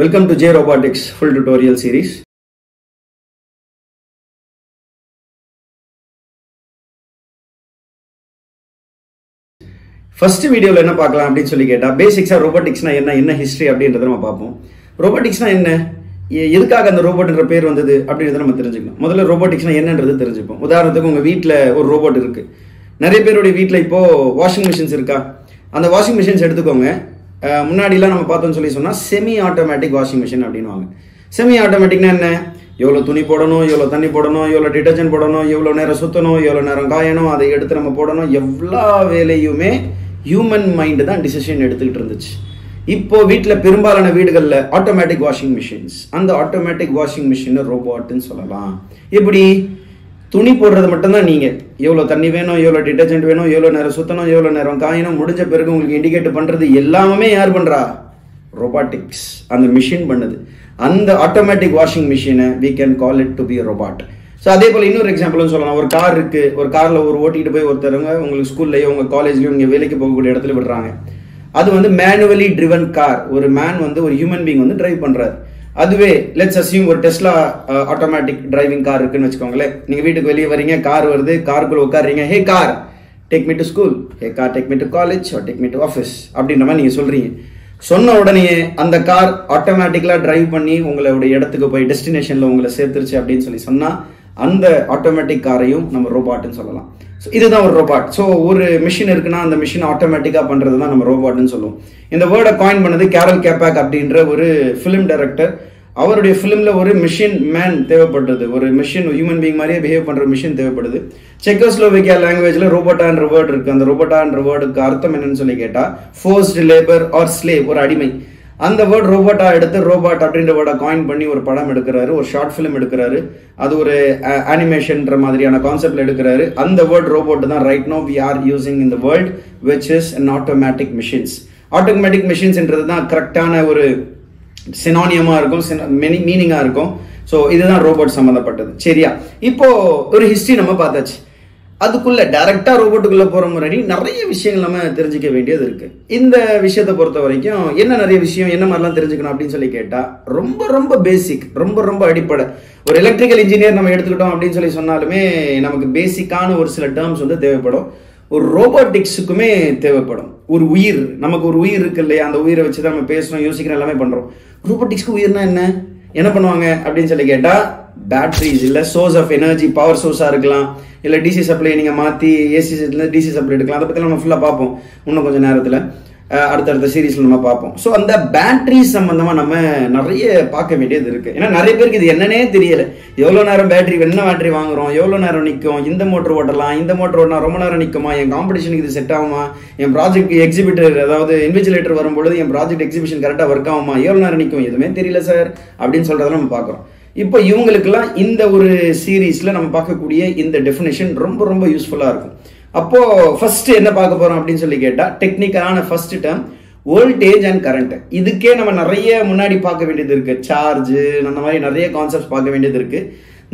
Welcome to J Robotics full tutorial series. First video la enna paakalam appdi solli ketta basics of robotics na enna history அப்படின்றத நம்ம பாப்போம். robotics na என்ன எதுக்காக அந்த ரோபோட்ன்ற பேர் வந்தது அப்படின்றத நம்ம தெரிஞ்சுக்கணும். முதல்ல robotics na என்னன்றது தெரிஞ்சுப்போம். உதாரணத்துக்கு உங்க வீட்ல ஒரு ரோபோட் இருக்கு. நிறைய பேரோட வீட்ல இப்போ வாஷிங் மிஷின்ஸ் இருக்கா? அந்த வாஷிங் மிஷின்ஸ் எடுத்துக்கோங்க. முன்னாடிலாம் நம்ம பார்த்தோம்னு சொல்லி சொன்னா செமி ஆட்டோமேட்டிக் வாஷிங் மிஷின் அப்படின்வாங்க. செமி ஆட்டோமேட்டிக்னா என்ன? எவ்வளோ துணி போடணும், எவ்வளோ தண்ணி போடணும், எவ்வளோ டிட்டர்ஜென்ட் போடணும், எவ்வளோ நேரம் சுற்றணும், எவ்வளோ நேரம் காயணும், அதை எடுத்து நம்ம போடணும், எல்லா வேலையுமே ஹியூமன் மைண்டு தான் டிசிஷன் எடுத்துக்கிட்டு இருந்துச்சு. இப்போ வீட்டில் பெரும்பாலான வீடுகளில் ஆட்டோமேட்டிக் வாஷிங் மிஷின்ஸ், அந்த ஆட்டோமேட்டிக் வாஷிங் மிஷினை ரோபோட்டுன்னு சொல்லலாம். எப்படி? துணி போடுறது மட்டும்தான் நீங்கள் எவ்வளோ தண்ணி வேணும், எவ்வளோ டிட்டர்ஜென்ட் வேணும், எவ்வளோ நேரம் சுற்றணும், எவ்வளோ நேரம் காயணும், முடிஞ்ச பிறகு உங்களுக்கு இண்டிகேட் பண்ணுறது எல்லாமே யார் பண்ணுறா? ரோபாட்டிக்ஸ், அந்த மிஷின் பண்ணுது. அந்த ஆட்டோமேட்டிக் வாஷிங் மிஷினை we can call it to be a robot. So அதே போல் இன்னொரு எக்ஸாம்பிள்னு சொல்லலாம். ஒரு கார் இருக்கு, ஒரு காரில் ஒரு ஓட்டிகிட்டு போய் ஒருத்தருங்க உங்களுக்கு ஸ்கூல்லையோ உங்கள் காலேஜ்லையோ நீங்கள் வேலைக்கு போகக்கூடிய இடத்துல விடுறாங்க. அது வந்து மேனுவலி ட்ரிவன் கார். ஒரு மேன் வந்து ஒரு ஹியூமன் பீங் வந்து டிரைவ் பண்ணுறாரு. அதுவே லெட்ஸ் அஸ்யூம் ஒரு டெஸ்லா ஆட்டோமேட்டிக் டிரைவிங் கார் இருக்குன்னு வச்சுக்கோங்களேன். நீங்கள் வீட்டுக்கு வெளியே வரீங்க, கார் வருது, காருக்குள்ள உட்காடுறீங்க. Hey car, take me to school. Hey car, take me to college or take me to office அப்படின்ற மாதிரி நீங்கள் சொல்கிறீங்க. சொன்ன உடனே அந்த கார் ஆட்டோமேட்டிக்கலாக டிரைவ் பண்ணி உங்களுடைய இடத்துக்கு போய் டெஸ்டினேஷனில் உங்களை சேர்த்துருச்சு அப்படின்னு சொல்லி சொன்னால் அந்த ஆட்டோமேட்டிக் காரையும் நம்ம ரோபாட்னு சொல்லலாம். ஸோ இதுதான் ஒரு ரோபாட். ஸோ ஒரு மிஷின் இருக்குன்னா அந்த மிஷின் ஆட்டோமேட்டிக்காக பண்ணுறது தான் நம்ம ரோபாட்னு சொல்லுவோம். இந்த வேர்டை காயின் பண்ணது கேரல் கேப்பாக் அப்படின்ற ஒரு ஃபிலிம் டைரக்டர். அவருடைய ஃபிலிமில் ஒரு மிஷின் மேன் தேவைப்படுது, ஒரு மிஷின் ஹியூமன் பீங் மாதிரியே பிஹேவ் பண்ணுற மிஷின் தேவைப்படுது. செக்கோஸ்லோவேக்கியா லாங்குவேஜில் ரோபோட்டான்ற வேர்டு இருக்குது. அந்த ரோபோட்டான்ற வேர்டுக்கு அர்த்தம் என்னன்னு சொல்லி கேட்டால் ஃபோர்ஸ்டு லேபர் ஆர் ஸ்லேவ், ஒரு அடிமை. அந்த வேர்ட் ரோபோட்டா எடுத்து ரோபாட் அப்படின்ற வேர்டை காயின் பண்ணி ஒரு படம் எடுக்கிறாரு, ஒரு ஷார்ட் ஃபிலிம் எடுக்கிறாரு. அது ஒரு அனிமேஷன்ற மாதிரியான கான்செப்ட்ல எடுக்கிறாரு. அந்த வேர்ட் ரோபோட் தான் right now we are using in the world which is an automatic machines. Automatic மிஷின்ஸ்ன்றது தான் கரெக்டான ஒரு சினானியமா இருக்கும், மீனிங்கா இருக்கும். ஸோ இதுதான் ரோபோட் சம்மந்தப்பட்டது. சரியா? இப்போ ஒரு ஹிஸ்டரி நம்ம பார்த்தாச்சு. அதுக்குள்ள டைரக்டா ரோபோட்டுக்குள்ள போற முன்னாடி நிறைய விஷயங்கள் நம்ம தெரிஞ்சுக்க வேண்டியது இருக்கு. இந்த விஷயத்தை பொறுத்த வரைக்கும் என்ன நிறைய விஷயம் என்ன மாதிரிலாம் தெரிஞ்சுக்கணும் அப்படின்னு சொல்லி கேட்டா ரொம்ப ரொம்ப பேசிக், ரொம்ப ரொம்ப அடிப்படை. ஒரு எலக்ட்ரிக்கல் இன்ஜினியர் நம்ம எடுத்துக்கிட்டோம் அப்படின்னு சொல்லி சொன்னாலுமே நமக்கு பேசிக்கான ஒரு சில டேர்ம்ஸ் வந்து தேவைப்படும். ஒரு ரோபோட்டிக்ஸுக்குமே தேவைப்படும். ஒரு உயிர், நமக்கு ஒரு உயிர் இருக்கு இல்லையா, அந்த உயிரை வச்சு தான் நம்ம பேசணும், யோசிக்கிறோம், எல்லாமே பண்றோம். ரோபோட்டிக்ஸ்க்கு உயிர்னா என்ன பண்ணுவாங்க அப்படின்னு சொல்லி கேட்டா பேட்டரிஸ் இல்ல சோர்ஸ் ஆஃப் எனர்ஜி, பவர் சோர்ஸா இருக்கலாம், இல்ல டிசி சப்ளை நீங்க மாத்தி ஏசி டிசி சப்ளை எடுக்கலாம். அதை பத்தி நம்ம ஃபுல்லா பார்ப்போம் இன்னும் கொஞ்சம் நேரத்துல, அடுத்தடுத்த சீரீஸ்ல நம்ம பார்ப்போம். ஸோ அந்த பேட்டரி சம்பந்தமா நம்ம நிறைய பார்க்க வேண்டியது இருக்கு. ஏன்னா நிறைய பேருக்கு இது என்னன்னே தெரியல. எவ்வளவு நேரம் பேட்டரி, என்ன பேட்டரி வாங்குறோம், எவ்வளவு நேரம் நிற்கும், இந்த மோட்டர் ஓட்டலாம், இந்த மோட்டர் ஓட்டினா ரொம்ப நேரம் நிற்குமா, என் காம்படிஷனுக்கு இது செட் ஆகுமா, என் ப்ராஜெக்ட் எக்ஸிபிட்டர் அதாவது இன்விஜிலேட்டர் வரும்பொழுது என் ப்ராஜெக்ட் எக்ஸிபிஷன் கரெக்டாக ஒர்க் ஆகுமா, எவ்வளவு நேரம் நிற்கும், எதுவுமே தெரியல சார் அப்படின்னு சொல்றதெல்லாம் நம்ம பார்க்குறோம். இப்போ இவங்களுக்கெல்லாம் இந்த ஒரு சீரீஸ்ல நம்ம பார்க்கக்கூடிய இந்த டெஃபினேஷன் ரொம்ப ரொம்ப யூஸ்ஃபுல்லா இருக்கும். அப்போ ஃபர்ஸ்ட் என்ன பார்க்க போறோம் அப்படின்னு சொல்லி கேட்டா டெக்னிக்கலான first term voltage and current. இதுக்கே நம்ம நிறைய முன்னாடி பார்க்க வேண்டியது இருக்கு. சார்ஜ், அந்த மாதிரி நிறைய கான்செப்ட்ஸ் பார்க்க வேண்டியது இருக்கு.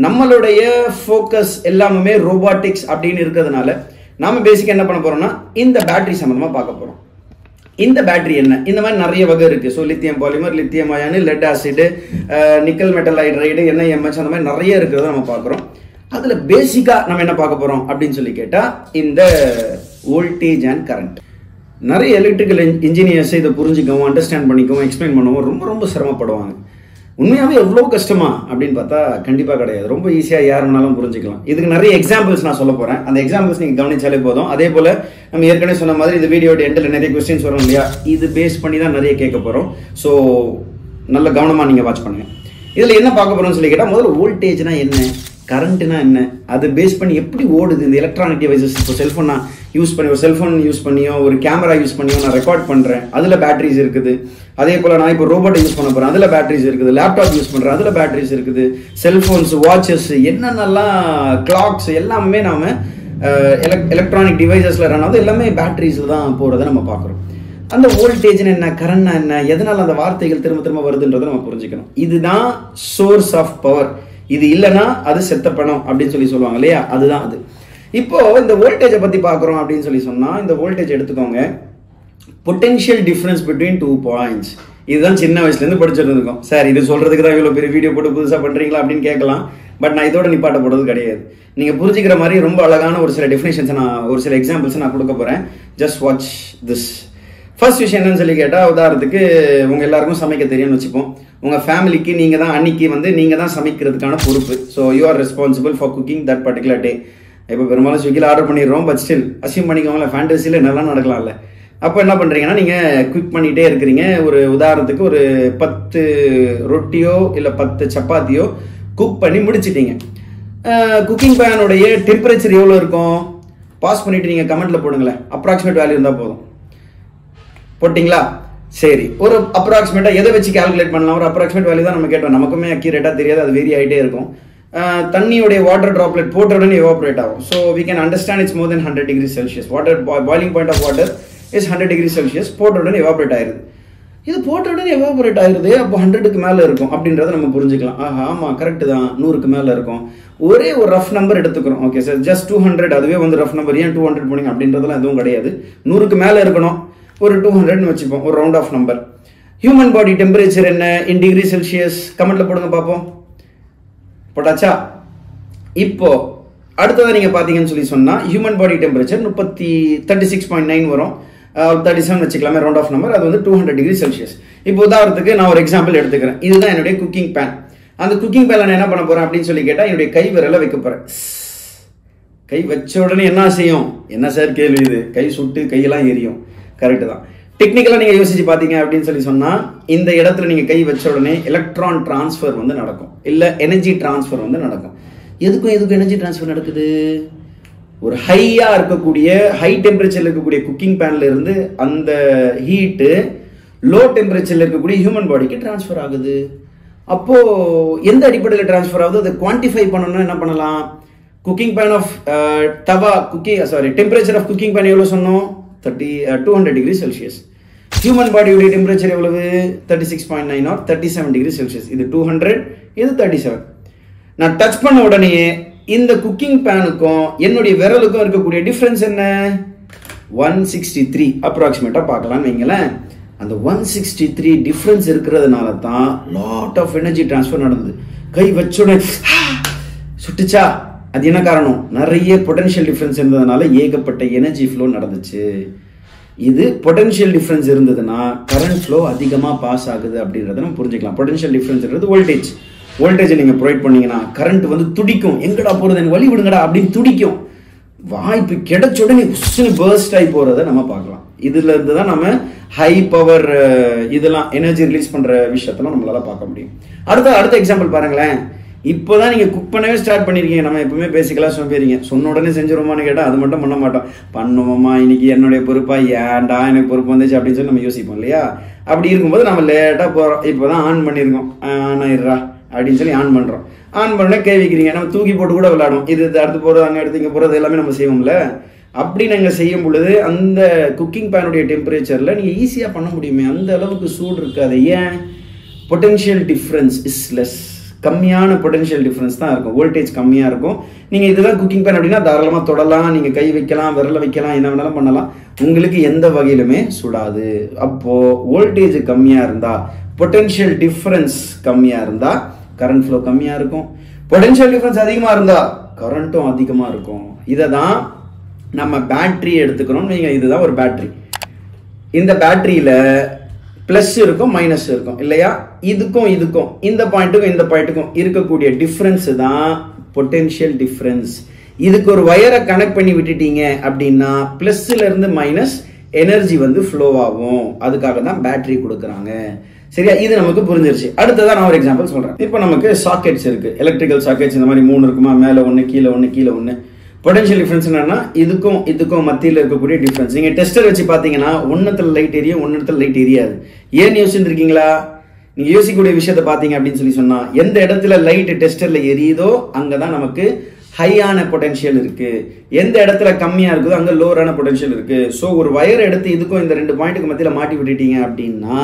நம்மளுடைய ஃபோக்கஸ் எல்லாமே ரோபாட்டிக்ஸ் அப்படின்னு இருக்கிறதுனால நாம பேசிக்கா என்ன பண்ண போறோம்னா இந்த பேட்டரி சம்பந்தமா பார்க்க போறோம். இந்த பேட்டரி என்ன, இந்த மாதிரி நிறைய வகை இருக்கு. So lithium polymer, lithium ion, lead acid, nickel metal hydride, NiMH, அந்த மாதிரி நிறைய இருக்கிறத நம்ம பார்க்குறோம். அதில் பேசிக்கா நம்ம என்ன பார்க்க போறோம் அப்படின்னு சொல்லி கேட்டா இந்த வோல்டேஜ் அண்ட் கரண்ட். நிறைய எலக்ட்ரிக்கல் இன்ஜினியர்ஸ் இதை புரிஞ்சுக்கவும், அண்டர்ஸ்டாண்ட் பண்ணிக்கவும், எக்ஸ்பிளைன் பண்ணவும் ரொம்ப ரொம்ப சிரமப்படுவாங்க. உண்மையாவே எவ்வளோ கஷ்டமா அப்படின்னு பார்த்தா கண்டிப்பாக கிடையாது. ரொம்ப ஈஸியாக யார் வேணாலும் புரிஞ்சுக்கலாம். இதுக்கு நிறைய எக்ஸாம்பிள்ஸ் நான் சொல்ல போறேன். அந்த எக்ஸாம்பிள்ஸ் நீங்கள் கவனிச்சாலே போதும். அதே போல நம்ம ஏற்கனவே சொன்ன மாதிரி இந்த வீடியோட எண்டில் நிறைய கொஸ்டின்ஸ் வரும் இல்லையா, இது பேஸ் பண்ணி தான் நிறைய கேட்க போறோம். ஸோ நல்ல கவனமாக நீங்கள் வாட்ச் பண்ணுங்க. இதில் என்ன பார்க்க போறோம்னு சொல்லி கேட்டால் முதல்ல வோல்டேஜ்னா என்ன, கரண்ட்னா என்ன, அதை பேஸ் பண்ணி எப்படி ஓடுது இந்த எலக்ட்ரானிக் டிவைசஸ். இப்போ செல்ஃபோன் நான் யூஸ் பண்ணி, ஒரு செல்ஃபோன் யூஸ் பண்ணியோ ஒரு கேமரா யூஸ் பண்ணியோ நான் ரெக்கார்ட் பண்ணுறேன், அதில் பேட்டரிஸ் இருக்குது. அதே போல் நான் இப்போ ரோபோட்டை யூஸ் பண்ண போகிறேன், அதில் பேட்டரிஸ் இருக்குது. லேப்டாப் யூஸ் பண்ணுறேன், அதில் பேட்டரிஸ் இருக்குது. செல்ஃபோன்ஸ், வாட்சஸ், என்னென்னலாம் கிளாக்ஸ் எல்லாமே நாம எலக்ட்ரானிக் டிவைசஸில் ரன் ஆகுது, எல்லாமே பேட்டரிஸில் தான் போகிறத நம்ம பார்க்குறோம். அந்த வோல்டேஜ்னு என்ன, கரண்ட்னா என்ன, எதனால் அந்த வார்த்தைகள் திரும்ப திரும்ப வருதுன்றதை நம்ம புரிஞ்சுக்கணும். இதுதான் சோர்ஸ் ஆஃப் பவர். இது இல்லைன்னா அது செத்த பணம் அப்படின்னு சொல்லி சொல்லுவாங்க இல்லையா, அதுதான் அது. இப்போ இந்த வோல்டேஜை பத்தி பார்க்குறோம் அப்படின்னு சொல்லி சொன்னா இந்த வோல்டேஜ் எடுத்துக்கோங்க. Potential difference between 2 points. இதுதான் சின்ன வயசுலேருந்து படிச்சுட்டு இருக்கோம். சார் இது சொல்றதுக்கு தான் இவ்வளோ பெரிய வீடியோ போட்டு புதுசாக பண்ணுறீங்களா அப்படின்னு கேட்கலாம். பட் நான் இதோட நிப்பாட்ட போடுறது கிடையாது. நீங்கள் புரிஞ்சுக்கிற மாதிரி ரொம்ப அழகான ஒரு சில டெஃபினேஷன்ஸை நான் ஒரு சில எக்ஸாம்பிள்ஸை நான் கொடுக்க போகிறேன். Just watch this. ஃபர்ஸ்ட் விஷயம் என்னன்னு சொல்லி கேட்டால், உதாரணத்துக்கு உங்கள் எல்லாருக்கும் சமைக்க தெரியும்னு வச்சுப்போம். உங்கள் ஃபேமிலிக்கு நீங்கள் தான் அன்னைக்கு நீங்கள் தான் சமைக்கிறதுக்கான பொறுப்பு. So you are responsible for cooking that particular day. இப்போ பெரும்பாலும் ஸ்விக்கியில் ஆர்டர் பண்ணிடுறோம். பட் ஸ்டில் அசியூம் பண்ணிக்கோங்களேன், ஃபேண்டசியில் நல்லா நடக்கலாம்ல. அப்போ என்ன பண்ணுறீங்கன்னா, நீங்கள் குக் பண்ணிகிட்டே இருக்கிறீங்க. ஒரு உதாரணத்துக்கு ஒரு 10 ரொட்டியோ இல்லை 10 சப்பாத்தியோ குக் பண்ணி முடிச்சிட்டீங்க. குக்கிங் பேனுடைய டெம்பரேச்சர் எவ்வளோ இருக்கும்? பாஸ் பண்ணிவிட்டு நீங்கள் கமெண்ட்டில் போடுங்களேன். அப்ராக்சிமேட் வேல்யூ இருந்தால் போதும். போட்டிங்களா? சரி, ஒரு அப்ராக்சிமேட்டாக எதை வச்சு கால்குலேட் பண்ணலாம்? ஒரு அப்ராக்சிமேட் வேல்யூ தான் நம்ம கேட்டோம். நமக்குமே அக்யூரேட்டாக தெரியாது, அது வேரி ஆகிட்டே இருக்கும். தண்ணியோடைய வாட்டர் ட்ராப்லெட் போட்ட உடனே எவாபரேட் ஆகும். So we can understand it's more than 100 degree Celsius. Water boiling point of water is 100 degree Celsius. போட்ட உடனே எவாபரேட் ஆயிருது. இது போட்ட உடனே எவாபரேட் ஆயிருது, அப்போ 100க்கு மேலே இருக்கும் அப்படின்றத நம்ம புரிஞ்சுக்கலாம். ஆமாம், கரெக்டு தான், 100க்கு மேலே இருக்கும். ஒரே ஒரு ரஃப் நம்பர் எடுத்துக்கிறோம். ஓகே சார், ஜஸ்ட் 200, அதுவே ரஃப் நம்பர். ஏன் 200 போனீங்க அப்படின்றதுலாம் எதுவும் கிடையாது. 100க்கு மேலே இருக்கணும். ஒரு 200ன்னு வச்சுப்போம், ஒரு round of number. Human body temperature என்ன இன் டிகிரி செல்சியஸ்? கமெண்ட்ல போடுங்க பார்ப்போம். போட்டாச்சா? இப்போ அடுத்ததான் நீங்க பாத்தீங்கன்னு சொல்லி சொன்னா, ஹியூமன் பாடி டெம்பரேச்சர் 36.9 வரும். 37 வச்சுக்கலாமே, ரவுண்ட் ஆஃப் நம்பர். அது 200 டிகிரி செல்சியஸ். இப்போ உதாரணத்துக்கு நான் ஒரு எக்ஸாம்பிள் எடுத்துக்கிறேன். இதுதான் என்னுடைய குக்கிங் பேன். அந்த குக்கிங் பேன்ல நான் என்ன பண்ண போறேன் அப்படின்னு சொல்லி கேட்டா, என்னுடைய கை விரலை வைக்க போறேன். கை வச்ச உடனே என்ன செய்யும்? என்ன சார் கேள்வி இது? கை சுட்டு கையெல்லாம் எரியும். கரெக்டு தான். டெக்னிக்கலா நீங்க யோசிச்சு பாத்தீங்க அப்படின்னு சொல்லி சொன்னா, இந்த இடத்துல நீங்க கை வச்ச உடனே எலக்ட்ரான் டிரான்ஸ்ஃபர் நடக்கும், இல்ல எனர்ஜி டிரான்ஸ்ஃபர் நடக்கும். எதுக்கும் எனர்ஜி டிரான்ஸ்ஃபர் நடக்குது? ஒரு ஹையா இருக்கக்கூடிய ஹை டெம்பரேச்சர்ல இருக்கக்கூடிய குக்கிங் பேன்ல இருந்து அந்த ஹீட்டு லோ டெம்பரேச்சர்ல இருக்கக்கூடிய ஹியூமன் பாடிக்கு டிரான்ஸ்ஃபர் ஆகுது. அப்போ எந்த அடிப்படையில் டிரான்ஸ்ஃபர் ஆகுது? அதை குவான்டிஃபை பண்ணணும்னா என்ன பண்ணலாம்? Cooking pan of temperature of cooking pan எவ்வளவு சொன்னோம்? 200 டிகிரி செல்சியஸ். ஹியூமன் பாடியுடைய டெம்பரேச்சர் எவ்வளவு? 36.9 or 37 டிகிரி செல்சியஸ். இது 200, இது 37. நான் டச் பண்ண உடனே இந்த குக்கிங் பேனுக்கும் என்னுடைய விரலுக்கும் இருக்கக்கூடிய டிஃபரன்ஸ் என்ன? 163 அப்ராக்சிமேட்டா பார்க்கலாம்னு வைங்களேன். அந்த 163 டிஃபரன்ஸ் இருக்கிறதுனால தான் லாட் ஆஃப் எனர்ஜி டிரான்ஸ்ஃபர் நடந்தது. கை வச்சுடனே சுட்டுச்சா? அது என்ன காரணம்? நிறைய பொட்டன்ஷியல் டிஃபரன்ஸ் இருந்ததுனால ஏகப்பட்ட எனர்ஜி ஃப்ளோ நடந்துச்சு. இது பொட்டன்ஷியல் டிஃபரன்ஸ் இருந்ததுன்னா கரண்ட் ஃப்ளோ அதிகமாக பாஸ் ஆகுது அப்படின்றத நம்ம புரிஞ்சுக்கலாம். பொட்டன்ஷியல் டிஃபரன்ஸ்ன்றது வோல்டேஜ். வோல்டேஜை நீங்கள் ப்ரொவைட் பண்ணீங்கன்னா கரண்ட் துடிக்கும். எங்கடா போகிறது, எனக்கு வழி விடுங்கடா அப்படின்னு துடிக்கும். வாய்ப்பு கிடைச்ச உடனே பர்ஸ்ட் ஆகி போகிறத நம்ம பார்க்கலாம். இதுல இருந்து தான் நம்ம ஹை பவர் இதெல்லாம் எனர்ஜி ரிலீஸ் பண்ற விஷயத்தெல்லாம் நம்மளால பார்க்க முடியும். அடுத்த எக்ஸாம்பிள் பாருங்களேன். இப்போதான் நீங்க குக் பண்ணவே ஸ்டார்ட் பண்ணிருக்கீங்க. நம்ம எப்பவுமே பேசிக்கலா சொல்லிருக்கீங்க, சொன்ன உடனே செஞ்சிருவோமான்னு கேட்டா அது மட்டும் பண்ண மாட்டோம். பண்ணுவோமா, இன்னைக்கு என்னுடைய பொறுப்பா, ஏன்டா எனக்கு பொறுப்பு வந்துச்சு அப்படின்னு சொல்லி நம்ம யோசிப்போம் இல்லையா? அப்படி இருக்கும்போது நம்ம லேட்டா போறோம். இப்போதான் ஆன் பண்ணிருக்கோம், ஆனாயிரா அப்படின்னு சொல்லி ஆன் பண்றோம். ஆன் பண்ண கை வைக்கிறீங்க. நம்ம தூக்கி போட்டு கூட விளையாடும். இது அடுத்து போறது, அங்க எடுத்து இங்க போறது எல்லாமே நம்ம செய்வோம்ல. அப்படி நாங்க செய்யும் பொழுது அந்த குக்கிங் பேனுடைய டெம்பரேச்சர்ல நீங்க ஈஸியா பண்ண முடியுமே, அந்த அளவுக்கு சூடு இருக்காது. ஏன்? Potential difference is less. கம்மியான பொட்டன்ஷியல் டிஃபரன்ஸ் தான் இருக்கும், வோல்டேஜ் கம்மியா இருக்கும். நீங்க இதுதான் குக்கிங் பேன் அப்படின்னா தாராளமா தொடலாம், நீங்க கை வைக்கலாம், விரல வைக்கலாம், என்ன வேணாலும் பண்ணலாம். உங்களுக்கு எந்த வகையிலுமே சுடாது. அப்போ வோல்டேஜ் கம்மியா இருந்தா, பொட்டன்ஷியல் டிஃபரன்ஸ் கம்மியா இருந்தா கரண்ட் ஃப்ளோ கம்மியா இருக்கும். பொட்டன்ஷியல் டிஃபரன்ஸ் அதிகமா இருந்தா கரண்ட்டும் அதிகமா இருக்கும். இதை தான் நம்ம பேட்டரி எடுத்துக்கிறோம். நீங்க இதுதான் ஒரு பேட்டரி. இந்த பேட்டரியில பிளஸ் இருக்கும், மைனஸ் இருக்கும் இல்லையா? இதுக்கும் இந்த பாயிண்ட்டுக்கும் இருக்கக்கூடிய டிஃபரன்ஸ் தான் பொட்டன்ஷியல் டிஃபரன்ஸ். இதுக்கு ஒரு வயரை கனெக்ட் பண்ணி விட்டுட்டீங்க அப்படின்னா பிளஸ்ல இருந்து மைனஸ் எனர்ஜி ஃப்ளோ ஆகும். அதுக்காக தான் பேட்டரி கொடுக்குறாங்க. சரியா? இது நமக்கு புரிஞ்சிருச்சு. அடுத்ததான் நான் ஒரு எக்ஸாம்பிள் சொல்றேன். இப்போ நமக்கு சாக்கெட்ஸ் இருக்கு, எலக்ட்ரிக்கல் சாக்கெட்ஸ். இந்த மாதிரி 3 இருக்குமா, மேல 1 கீழே 1 கீழே 1. பொட்டன்ஷியல் டிஃபரன்ஸ் என்னன்னா இதுக்கும் மத்தியில் இருக்கக்கூடிய டிஃபரன்ஸ். நீங்க டெஸ்டர் வச்சு பாத்தீங்கன்னா ஒன்னத்துல லைட் எரியும், ஒன்னத்துல லைட் எரியாது. ஏன் யோசிச்சுட்டு இருக்கீங்களா? நீங்க யோசிக்கக்கூடிய விஷயத்த பாத்தீங்க அப்படின்னு சொல்லி சொன்னா, எந்த இடத்துல லைட் டெஸ்டர்ல எரியுதோ அங்கதான் நமக்கு ஹையான பொட்டன்ஷியல் இருக்கு. எந்த இடத்துல கம்மியா இருக்குதோ அங்க லோரான பொட்டன்ஷியல் இருக்கு. ஸோ ஒரு வயர் எடுத்து இதுக்கும் இந்த 2 பாயிண்ட்டுக்கு மத்தியில மாட்டி விட்டுட்டீங்க அப்படின்னா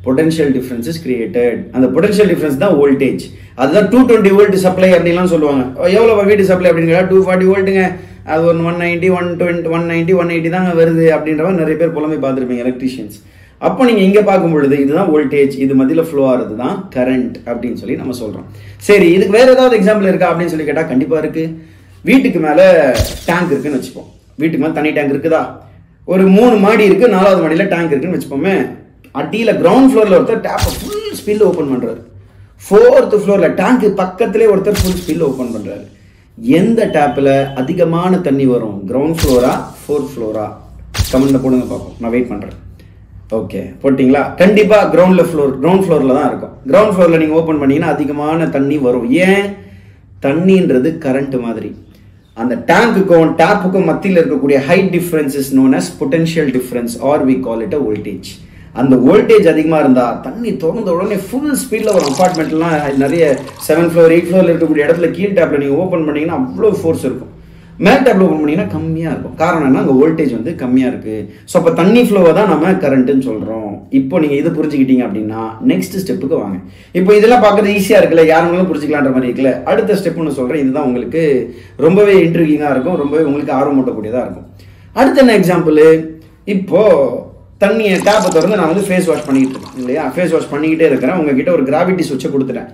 பொட்டன்ஷியல் டிஃபரன்ஸ் இஸ் கிரியேட்டட். அந்த பொட்டன்ஷியல் டிஃபரன்ஸ் தான் வோல்டேஜ். அதுதான் 220 வோல்ட் சப்ளை அப்படின்லாம் சொல்லுவாங்க. எவ்வளவு வீட்டு சப்ளை அப்படின்னு கேட்டா 240 வோல்ட்டுங்க. அது 190 120 190 180 தாங்க வருது அப்படின்ற மாதிரி நிறைய பேர் புலமை பார்த்துருப்பீங்க எலக்ட்ரீஷியன்ஸ். அப்போ நீங்கள் இங்கே பார்க்கும் பொழுது இதுதான் வோல்டேஜ், இது மத்தியில் ஃப்ளோ ஆகிறது தான் கரண்ட் அப்படின்னு சொல்லி நம்ம சொல்கிறோம். சரி, இதுக்கு வேறு ஏதாவது எக்ஸாம்பிள் இருக்கா அப்படின்னு சொல்லி கேட்டால் கண்டிப்பாக இருக்குது. வீட்டுக்கு மேலே டேங்க் இருக்குன்னு வச்சுப்போம். வீட்டுக்கு மேலே தண்ணி டேங்க் இருக்குதா? ஒரு 3 மாடி இருக்குது, 4வது மாடியில் டேங்க் இருக்குன்னு வச்சுப்போமே. அடியில் கிரவுண்ட் ஃப்ளோரில் ஒருத்தர் டேப்பை ஃபுல் ஸ்பீடில் ஓப்பன் பண்ணுறாரு. 4th ஃப்ளோரில் டேங்க்கு பக்கத்திலே ஒருத்தர் ஃபுல் ஸ்பீடில் ஓப்பன் பண்ணுறாரு. எந்த டேப்பில் அதிகமான தண்ணி வரும்? Ground Flora 4th Flora? கமெண்ட்டில் போடுங்க பார்ப்போம், நான் வெயிட் பண்ணுறேன். ஓகே, போட்டிங்களா? கண்டிப்பாக கிரவுண்ட் ஃப்ளோரில் தான் இருக்கும். கிரவுண்ட் ஃப்ளோரில் நீங்கள் ஓப்பன் பண்ணிங்கன்னா அதிகமான தண்ணி வரும். ஏன்? தண்ணின்றது கரண்ட் மாதிரி. அந்த டேங்குக்கும் டேப்புக்கும் மத்தியில் இருக்கக்கூடிய height difference is known as potential difference or we call it a voltage. அந்த வோல்டேஜ் அதிகமாக இருந்தால் தண்ணி திறந்த உடனே ஃபுல் ஸ்பீடில் ஒரு அப்பார்ட்மெண்ட்லாம் நிறைய 7th ஃப்ளோர் 8th ஃப்ளோரில் இருக்கக்கூடிய இடத்துல கீழ் டேப்பில் நீங்கள் ஓப்பன் பண்ணிங்கன்னா அவ்வளோ ஃபோர்ஸ் இருக்கும். மேல் டேப்பில் ஓப்பன் பண்ணிங்கன்னா கம்மியாக இருக்கும். காரணம் என்ன? அங்கே வோல்டேஜ் வந்து கம்மியாக இருக்குது. ஸோ அப்போ தண்ணி ஃப்ளோவை தான் நம்ம கரண்ட்டுன்னு சொல்கிறோம். இப்போ நீங்கள் இது புரிஞ்சுக்கிட்டீங்க அப்படின்னா நெக்ஸ்ட் ஸ்டெப்புக்கு வாங்க. இப்போ இதெல்லாம் பார்க்குறது ஈஸியாக இருக்குல்ல, யாருங்களும் புரிஞ்சுக்கலான்ற மாதிரி இருக்குல்ல. அடுத்த ஸ்டெப்னு சொல்கிறேன், இதுதான் உங்களுக்கு ரொம்பவே இன்ட்ரிகிங்காக இருக்கும், ரொம்பவே உங்களுக்கு ஆர்வம் ஊட்டக்கூடியதாக இருக்கும். அடுத்து என்ன எக்ஸாம்பிள்? இப்போது தண்ணியை டேப்பை திறந்து நான் வந்து ஃபேஸ் வாஷ் பண்ணிக்கிட்டு இருக்கேன் இல்லையா? ஃபேஸ் வாஷ் பண்ணிக்கிட்டே இருக்கிறேன். உங்ககிட்ட ஒரு கிராவிட்டி சுவிட்சை கொடுத்துட்டேன்.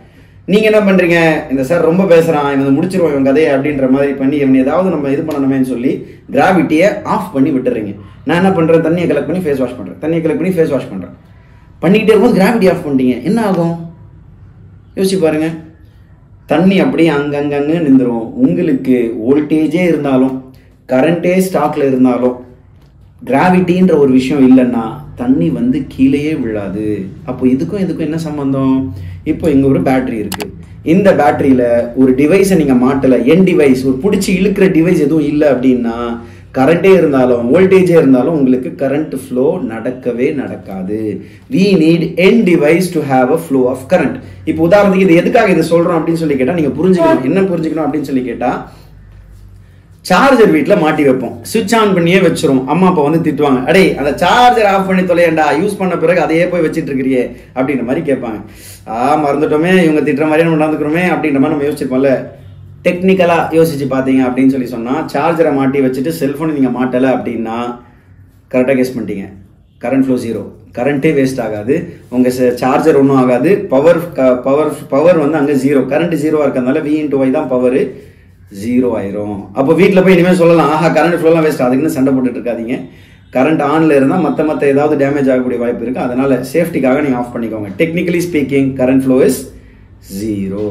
நீங்கள் என்ன பண்ணுறீங்க? இந்த சார் ரொம்ப பேசுகிறான், இவன் முடிச்சிருவோம் இவன் கதையை அப்படின்ற மாதிரி பண்ணி இவன் ஏதாவது நம்ம இது பண்ணணுமேன்னு சொல்லி கிராவிட்டியை ஆஃப் பண்ணி விட்டுறீங்க. நான் என்ன பண்ணுறேன்? தண்ணியை கலெக்ட் பண்ணி ஃபேஸ் வாஷ் பண்ணுறேன். தண்ணியை கலெக்ட் பண்ணி ஃபேஸ் வாஷ் பண்ணுறேன். பண்ணிக்கிட்டே இருக்கும்போது கிராவிட்டி ஆஃப் பண்ணிட்டீங்க. என்ன ஆகும்? யோசிச்சு பாருங்க. தண்ணி அப்படியே அங்கங்கன்னு நின்றுடும். உங்களுக்கு வோல்டேஜே இருந்தாலும் கரண்ட்டே ஸ்டாக்ல இருந்தாலும் கிராவிட்டின்ற ஒரு விஷயம் இல்லைன்னா தண்ணி வந்து கீழேயே விழாது. அப்போ இதுக்கும் என்ன சம்பந்தம்? இப்போ இங்கே ஒரு பேட்டரி இருக்குது. இந்த பேட்டரியில் ஒரு டிவைஸை நீங்கள் மாட்டலை, என் டிவைஸ், ஒரு பிடிச்சி இழுக்கிற டிவைஸ் எதுவும் இல்லை அப்படின்னா கரண்ட்டே இருந்தாலும் வோல்டேஜே இருந்தாலும் உங்களுக்கு கரண்ட் ஃப்ளோ நடக்கவே நடக்காது. we need end device to have a flow of current. இப்போ உதாரணத்துக்கு இது எதுக்காக இதை சொல்கிறோம் அப்படின்னு சொல்லி கேட்டால் நீங்கள் புரிஞ்சுக்கணும். என்ன புரிஞ்சுக்கணும் அப்படின்னு சொல்லி கேட்டால், சார்ஜர் வீட்டில் மாட்டி வைப்போம், சுவிட்ச் ஆன் பண்ணியே வச்சிரும். அம்மா அப்பா வந்து திட்டுவாங்க, அடே அந்த சார்ஜர் ஆஃப் பண்ணி தொலையண்டா, யூஸ் பண்ண பிறகு அதையே போய் வச்சுட்டு இருக்கிறியே அப்படின்ற மாதிரி கேட்பாங்க. மறந்துட்டோமே, இவங்க திட்டுற மாதிரியே நம்ம நடந்துக்கிறோமே அப்படின்ற மாதிரி நம்ம யோசிச்சிருப்போம்ல. டெக்னிக்கலாக யோசிச்சு பார்த்தீங்க அப்படின்னு சொல்லி சொன்னால், சார்ஜரை மாட்டி வச்சுட்டு செல்ஃபோனை நீங்கள் மாட்டலை அப்படின்னா கரெக்டாக கெஸ் பண்ணிட்டீங்க, கரண்ட் ஃப்ளோ 0, கரண்ட்டே வேஸ்ட் ஆகாது, உங்கள் சார்ஜர் ஒன்றும் ஆகாது, பவர் வந்து அங்கே 0, கரண்ட் 0 இருக்கிறதுனால V × I தான் பவர் 0 ஆயிரும். அப்போ வீட்டில் போய் இனிமேல் சொல்லலாம், ஆஹா கரண்ட் ஃப்ளோலாம் வேஸ்ட், அதுக்குன்னு சண்டை போட்டுட்டு இருக்காதீங்க. கரண்ட் ஆனில் இருந்தால் மற்ற ஏதாவது டேமேஜ் ஆகக்கூடிய வாய்ப்பு இருக்குது. அதனால் சேஃப்டிக்காக நீங்கள் ஆஃப் பண்ணிக்கோங்க. Technically speaking current flow is 0.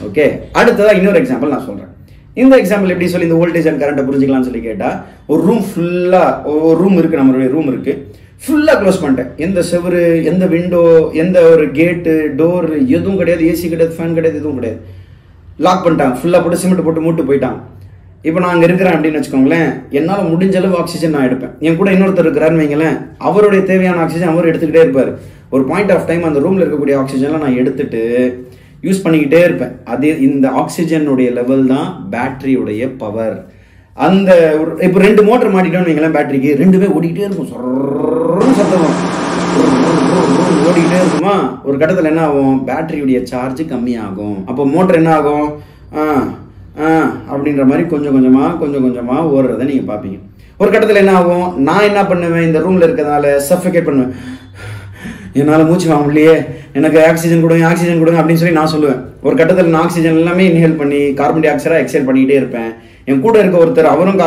Okay, அடுத்ததாக இன்னொரு எக்ஸாம்பிள் நான் சொல்கிறேன். இந்த எக்ஸாம்பிள் எப்படி சொல்லி இந்த வோல்டேஜ் அண்ட் கரண்ட்டை புரிஞ்சுக்கலாம்னு சொல்லி கேட்டால், ஒரு ரூம் ஃபுல்லாக, ஒரு ரூம் இருக்குது, நம்மளுடைய ரூம் இருக்குது, ஃபுல்லாக க்ளோஸ் பண்ணிட்டேன். எந்த செவரு, எந்த விண்டோ, எந்த ஒரு கேட்டு, டோர் எதுவும் கிடையாது, ஏசி கிடையாது, ஃபேன் கிடையாது, எதுவும் கிடையாது. லாக் பண்ணிட்டாங்க, ஃபுல்லாக போட்டு சிமெண்ட் போட்டு மூட்டு போயிட்டாங்க. இப்போ நான் அங்கே இருக்கிறேன் அப்படின்னு வச்சுக்கோங்களேன், என்னால் முடிஞ்ச அளவு ஆக்சிஜன் நான் எடுப்பேன். என் கூட இன்னொருத்தர் இருக்கிறாருன்னு வைங்களேன், அவருடைய தேவையான ஆக்சிஜன் அவர் எடுத்துக்கிட்டே இருப்பார். ஒரு பாயிண்ட் ஆஃப் டைம் அந்த ரூமில் இருக்கக்கூடிய ஆக்சிஜன்லாம் நான் எடுத்துட்டு யூஸ் பண்ணிக்கிட்டே இருப்பேன். அது இந்த ஆக்சிஜனுடைய லெவல் தான் பேட்டரியுடைய பவர். அந்த இப்போ 2 மோட்டர் மாட்டிட்டோன்னு வைங்களேன், பேட்டரிக்கு 2மே ஓடிக்கிட்டே இருக்கும், சத்தம் ஓடிக்கிட்டே இருக்குமா. ஒரு கட்டத்தில் என்ன ஆகும்? பேட்டரியுடைய சார்ஜ் கம்மியாகும். அப்போ மோட்டர் என்ன ஆகும்? அப்படின்ற மாதிரி கொஞ்சம் கொஞ்சமாக ஓடுறதை நீங்கள் பார்ப்பீங்க. ஒரு கட்டத்தில் என்ன ஆகும்? நான் என்ன பண்ணுவேன், இந்த ரூமில் இருக்கிறதுனால சஃபோகேட் பண்ணுவேன், என்னால் மூச்சு வாங்க முடியலையே, எனக்கு ஆக்சிஜன் கொடுங்க அப்படின்னு சொல்லி நான் சொல்லுவேன். ஒரு கட்டத்தில் நான் ஆக்சிஜன் எல்லாமே இன்ஹேல் பண்ணி கார்பன் டை ஆக்சைடாக எக்ஸேல் பண்ணிகிட்டே இருப்பேன். என் கூட இருக்க ஒருத்தர் அவரும்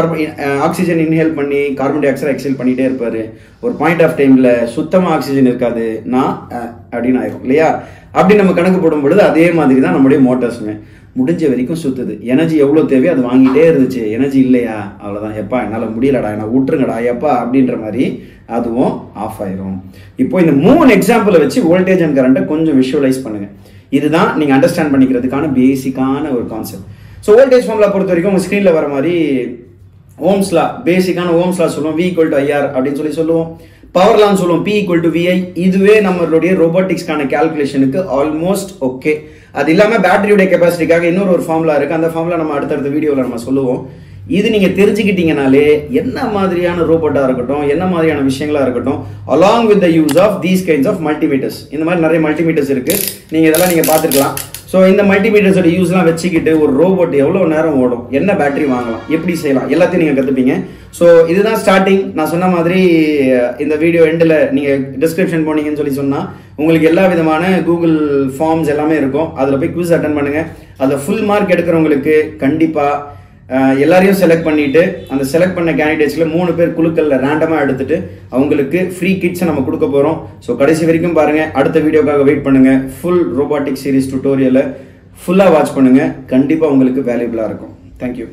ஆக்சிஜன் இன்ஹேல் பண்ணி கார்பன் டை ஆக்சைடை எக்ஸேல் பண்ணிகிட்டே இருப்பார். ஒரு பாயிண்ட் ஆஃப் டைமில் சுத்தமாக ஆக்சிஜன் இருக்காது, நான் அப்படின்னு ஆயிரும் இல்லையா? அப்படி நம்ம கணக்கு போடும் பொழுது அதே மாதிரி தான் நம்முடைய மோட்டார்ஸுமே முடிஞ்ச வரைக்கும் சுற்றுது. எனர்ஜி எவ்வளோ தேவையோ அது வாங்கிட்டே இருந்துச்சு. எனர்ஜி இல்லையா, அவ்வளோதான், எப்பா என்னால் முடியலடா, என்ன விட்டுருங்கடா எப்பா அப்படின்ற மாதிரி அதுவும் ஆஃப் ஆயிரும். இப்போ இந்த 3 எக்ஸாம்பிளை வச்சு வோல்டேஜ் அண்ட் கரண்ட்டை கொஞ்சம் விஷுவலைஸ் பண்ணுங்க. இதுதான் நீங்கள் அண்டர்ஸ்டாண்ட் பண்ணிக்கிறதுக்கான பேசிக்கான ஒரு கான்செப்ட். ஸோ வோல்டேஜ் ஃபார்முலா பொறுத்த வரைக்கும் உங்கள் ஸ்க்ரீனில் வர மாதிரி ஓம்ஸ்லா, பேசிக்கான ஓம்ஸ்லா சொல்லுவோம், V = IR அப்படின்னு சொல்லுவோம். பவர்லான்னு சொல்லுவோம், P = VI. இதுவே நம்மளுடைய ரோபோட்டிக்ஸ்க்கான கால்குலேஷனுக்கு ஆல்மோஸ்ட் ஓகே. அது இல்லாமல் பேட்டரியுடைய கெப்பாசிட்டிக்காக இன்னொரு ஃபார்முலா இருக்குது. அந்த ஃபார்முலா நம்ம அடுத்தடுத்த வீடியோவில் நம்ம சொல்லுவோம். இது நீங்கள் தெரிஞ்சுக்கிட்டீங்கனாலே என்ன மாதிரியான ரோபோட்டாக இருக்கட்டும், என்ன மாதிரியான விஷயங்களாக இருக்கட்டும், along with the use of these kinds of multimeters, இந்த மாதிரி நிறைய மல்டிமீட்டர்ஸ் இருக்குது, நீங்கள் இதெல்லாம் நீங்கள் பார்த்துருக்கலாம். ஸோ இந்த மல்டிமீட்டர்ஸோட யூஸ்லாம் வச்சுக்கிட்டு ஒரு ரோபோட் எவ்வளோ நேரம் ஓடும், என்ன பேட்டரி வாங்கலாம், எப்படி செய்யலாம், எல்லாத்தையும் நீங்கள் கற்றுப்பீங்க. ஸோ இதுதான் ஸ்டார்டிங். நான் சொன்ன மாதிரி இந்த வீடியோ எண்டில் நீங்கள் டிஸ்கிரிப்ஷன் போனீங்கன்னு சொன்னால் உங்களுக்கு எல்லா விதமான கூகுள் ஃபார்ம்ஸ் எல்லாமே இருக்கும். அதில் போய் குவிஸ் அட்டன் பண்ணுங்கள். அதில் ஃபுல் மார்க் எடுக்கிறவங்களுக்கு கண்டிப்பாக எல்லாரையும் செலக்ட் பண்ணிட்டு அந்த செலக்ட் பண்ண கேண்டிடேட்ஸ்ல 3 பேர் குழுக்கள்ல ரேண்டமா எடுத்துட்டு அவங்களுக்கு ஃப்ரீ கிட்ஸை நம்ம கொடுக்க போறோம். ஸோ கடைசி வரைக்கும் பாருங்க. அடுத்த வீடியோக்காக வெயிட் பண்ணுங்க. ஃபுல் ரோபோட்டிக் சீரிஸ் டுட்டோரியலை ஃபுல்லா வாட்ச் பண்ணுங்க. கண்டிப்பா உங்களுக்கு வேல்யூபிளா இருக்கும். தேங்க்யூ.